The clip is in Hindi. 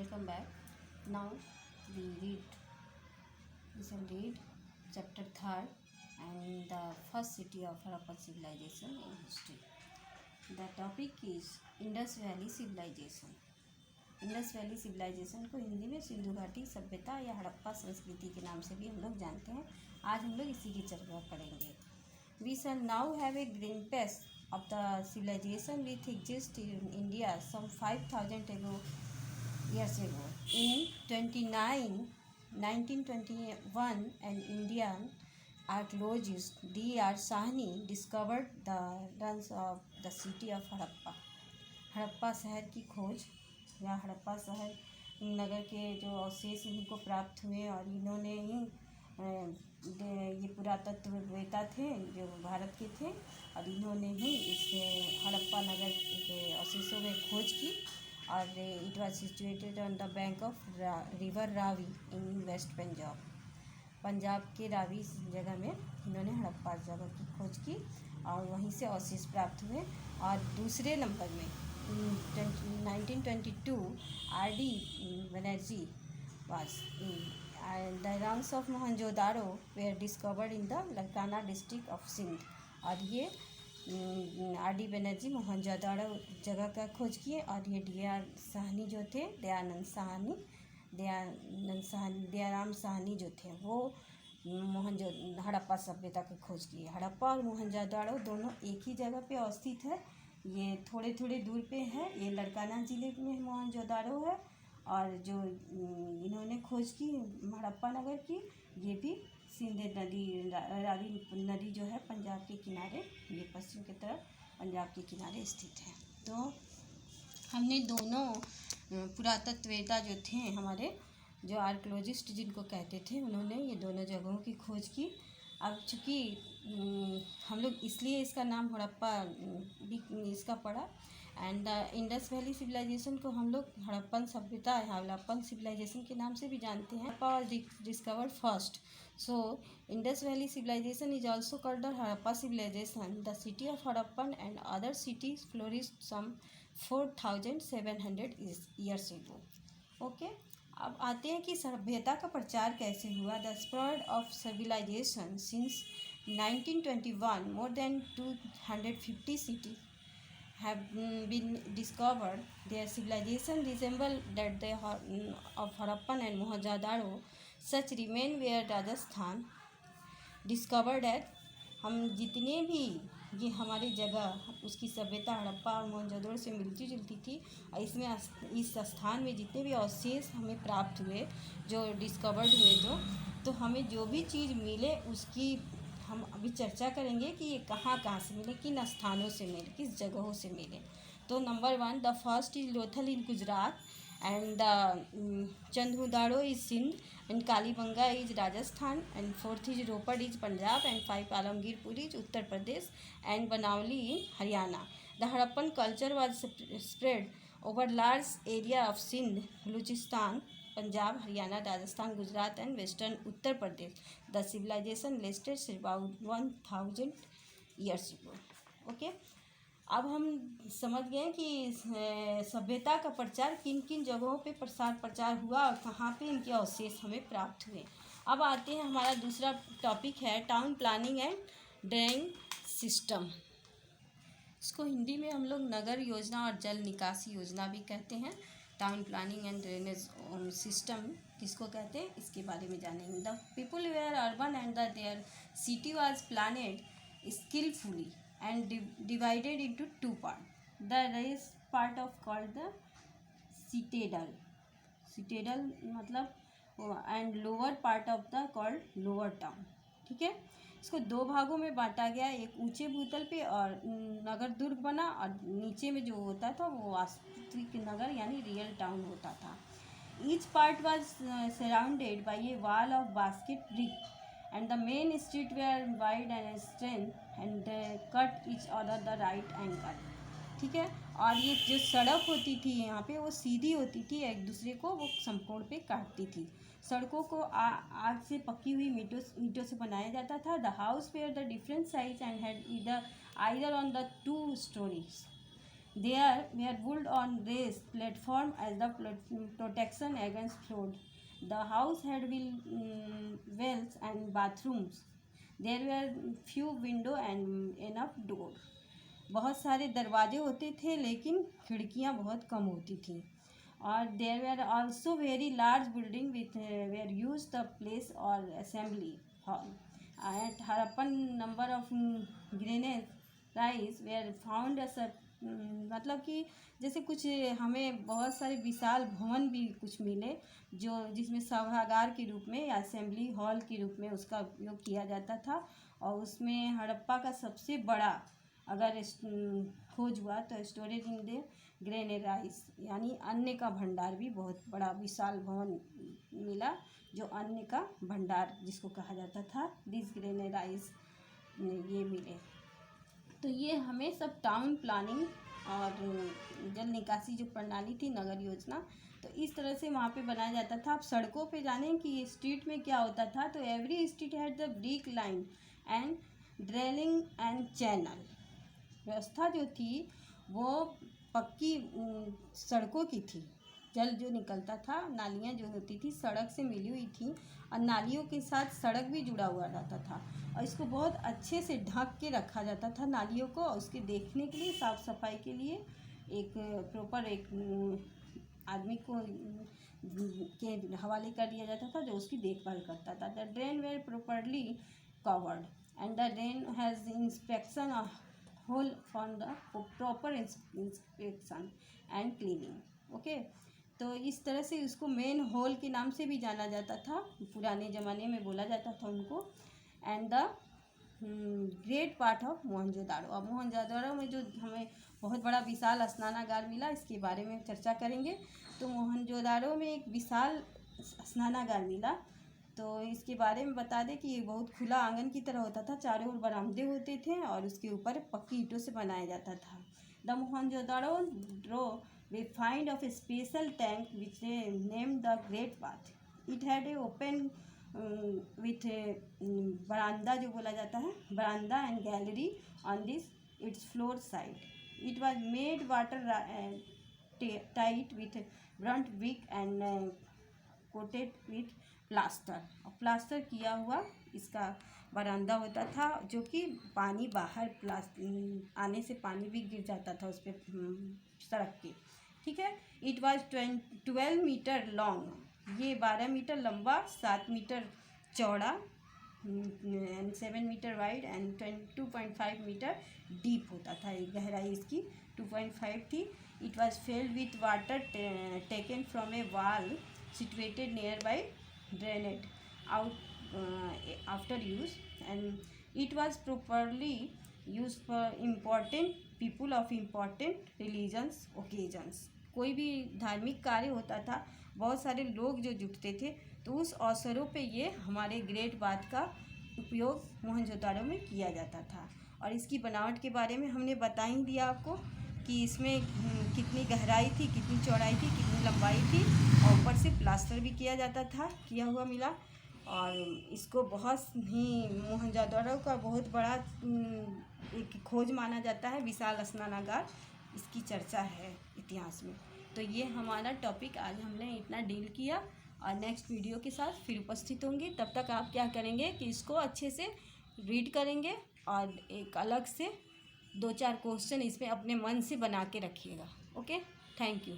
welcome back. Now we shall read chapter 3rd and the first city of Harappan civilization in history. The topic is Indus Valley Civilization. Indus Valley civilisation को हिंदी में सिंधु घाटी सभ्यता या हड़प्पा संस्कृति के नाम से भी हम लोग जानते हैं। आज हम लोग इसी की चर्चा करेंगे। We shall now have a glimpse of the civilization which existed in India some 5,000 years ago. In 1921, an Indian archaeologist D.R. Sahni discovered the ruins of the city of Harappa. Harappa शहर की खोज या हड़प्पा शहर नगर के जो अवशेष इनको प्राप्त हुए और इन्होंने ही ये पुरातत्ववेत्ता थे जो भारत के थे और इन्होंने ही इस हड़प्पा नगर के अवशेषों में खोज की और it was situated on the bank of river Ravi in West Punjab के रावी जगह में इन्होंने हड़प्पा जगह की खोज की और वहीं से अवशेष प्राप्त हुए। और दूसरे नंबर में 1922 R.D. Banerjee was the ruins of Mohenjo-daro were discovered in the Larkana district of Sindh। और ये R.D. बनर्जी मोहनजोदाड़ो जगह का खोज किए और ये D.R. साहनी जो थे दयाराम साहनी जो थे वो हड़प्पा सभ्यता की खोज किए। हड़प्पा और मोहनजोदाड़ो दोनों एक ही जगह पे अवस्थित है। ये थोड़े थोड़े दूर पे है। ये लड़काना ज़िले में मोहनजोदाड़ो है और जो इन्होंने खोज की हड़प्पा नगर की ये भी सिंध नदी रावी नदी जो है पंजाब के किनारे ये पश्चिम की तरफ पंजाब के किनारे स्थित है। तो हमने दोनों पुरातत्ववेत्ता जो थे हमारे जो आर्कियोलॉजिस्ट जिनको कहते थे उन्होंने ये दोनों जगहों की खोज की। अब चूँकि हम लोग इसलिए इसका नाम हड़प्पा इसका पड़ा एंड इंडस वैली सिविलाइजेशन को हम लोग हड़प्पन सभ्यता हड़प्पन सिविलाइजेशन के नाम से भी जानते हैं। Harappa was discovered first, so Indus Valley civilisation is also called the Harappa civilisation. The city of Harappan and other cities flourished some 4,700 years ago। Okay, अब आते हैं कि सभ्यता का प्रचार कैसे हुआ। The spread of civilisation since 1921 more than 250 cities have been discovered. Their civilization resemble that of Harappan and Mohenjo-daro. Such remain where Rajasthan discovered at। हम जितने भी ये हमारे जगह उसकी सभ्यता हड़प्पा और मोहनजोदड़ो से मिलती जुलती थी और इसमें इस स्थान में जितने भी अवशेष हमें प्राप्त हुए जो डिस्कवर्ड हुए तो हमें जो भी चीज़ मिले उसकी हम अभी चर्चा करेंगे कि ये कहाँ कहाँ से मिले, किन स्थानों से मिले, किस जगहों से मिले। तो number 1 the first is Lothal in Gujarat and the Chanhudaro is Sindh and Kalibangan is Rajasthan and 4th is Ropar is Punjab and 5 Alamgirpur is Uttar Pradesh and Banawali in Haryana. The Harappan culture was spread over large area of Sindh Baluchistan Punjab Haryana Rajasthan Gujarat and western Uttar Pradesh. The civilisation listed about 1,000 years ago। Okay, अब हम समझ गए कि सभ्यता का प्रचार किन किन जगहों पे प्रचार हुआ और कहाँ पे इनके अवशेष हमें प्राप्त हुए। अब आते हैं हमारा दूसरा टॉपिक है town planning and draining system. इसको हिंदी में हम लोग नगर योजना और जल निकासी योजना भी कहते हैं। Town planning and drainage system किसको कहते हैं इसके बारे में जानेंगे। The people were urban and their city was planned skillfully and divided into 2 parts। The raised part of called the citadel मतलब and lower part of the called lower town। ठीक है, इसको 2 भागों में बांटा गया। एक ऊंचे भूतल पे और नगर दुर्ग बना और नीचे में जो होता था वो वास्तविक नगर यानी रियल टाउन होता था। Each part was surrounded by A wall of basket brick and the main street were wide and straight and cut each other the right angle। ठीक है, और ये जो सड़क होती थी यहाँ पे वो सीधी होती थी, एक दूसरे को वो समकोण पे काटती थी। सड़कों को आग से पकी हुई ईंटों से बनाया जाता था। The house where the different size and had either on the 2 stories। There were wood on raised platform as the protection against flood. The house had wells and bathrooms. There were few window and enough door. बहुत सारे दरवाजे होते थे लेकिन खिड़कियाँ बहुत कम होती थी. और there were also very large building with were use the place और assembly hall. At Harappan number of granary rice were found मतलब कि जैसे कुछ हमें बहुत सारे विशाल भवन भी कुछ मिले जो जिसमें सभागार के रूप में या असेंबली हॉल के रूप में उसका उपयोग किया जाता था. और उसमें हड़प्पा का सबसे बड़ा अगर खोज हुआ तो स्टोरेज इन द ग्रेनेराइस यानी अन्न का भंडार भी बहुत बड़ा विशाल भवन मिला जो अन्न का भंडार जिसको कहा जाता था. दिस ग्रेनेराइस ये मिले. तो ये हमें सब टाउन प्लानिंग और जल निकासी जो प्रणाली थी नगर योजना तो इस तरह से वहाँ पे बनाया जाता था. आप सड़कों पे जानें कि ये स्ट्रीट में क्या होता था. तो every street had the brick line and draining and channel. व्यवस्था जो थी वो पक्की सड़कों की थी. जल जो निकलता था नालियाँ जो होती थी सड़क से मिली हुई थी और नालियों के साथ सड़क भी जुड़ा हुआ रहता था और इसको बहुत अच्छे से ढक के रखा जाता था नालियों को. और उसके देखने के लिए साफ़ सफाई के लिए एक प्रॉपर एक आदमी को के हवाले कर दिया जाता था जो उसकी देखभाल करता था. The drain were properly covered and the drain has inspection hole for the proper inspection and cleaning. Okay. तो इस तरह से उसको मेन हॉल के नाम से भी जाना जाता था. पुराने ज़माने में बोला जाता था उनको. And the great part of Mohenjodaro. अब मोहनजोदाड़ो में जो हमें बहुत बड़ा विशाल स्नानागार मिला इसके बारे में चर्चा करेंगे. तो मोहनजोदाड़ो में एक विशाल स्नानागार मिला तो इसके बारे में बता दें कि ये बहुत खुला आंगन की तरह होता था. चारों ओर बरामदे होते थे और उसके ऊपर पक्की ईंटों से बनाया जाता था. The Mohenjodaro draw we find of a special tank which they named the Great Bath. It had a open with a veranda जो बोला जाता है veranda and gallery on this its floor side. It was made water tight with burnt brick and coated with plaster. और प्लास्टर किया हुआ इसका बरामदा होता था जो कि पानी बाहर आने से पानी भी गिर जाता था उस पर सड़क के. ठीक है. It was 12 metre long. ये 12 मीटर लंबा 7 मीटर चौड़ा and 7 metre wide and 2.5 metre deep होता था. एक गहराई इसकी 2.5 थी. It was filled with water taken from a well situated near by drained out after use and it was properly use for important people of important religions occasions. कोई भी धार्मिक कार्य होता था बहुत सारे लोग जो जुटते थे तो उस अवसरों पे ये हमारे ग्रेट बाथ का उपयोग मोहनजोदाड़ो में किया जाता था. और इसकी बनावट के बारे में हमने बता ही दिया आपको कि इसमें कितनी गहराई थी कितनी चौड़ाई थी कितनी लंबाई थी और ऊपर से प्लास्टर भी किया जाता था किया हुआ मिला. और इसको बहुत ही मोहनजोदाड़ो का बहुत बड़ा एक खोज माना जाता है. विशाल स्नानागार इसकी चर्चा है इतिहास में. तो ये हमारा टॉपिक आज हमने इतना डील किया और नेक्स्ट वीडियो के साथ फिर उपस्थित होंगे. तब तक आप क्या करेंगे कि इसको अच्छे से रीड करेंगे और एक अलग से 2-4 क्वेश्चन इसमें अपने मन से बना के रखिएगा. ओके. Thank you.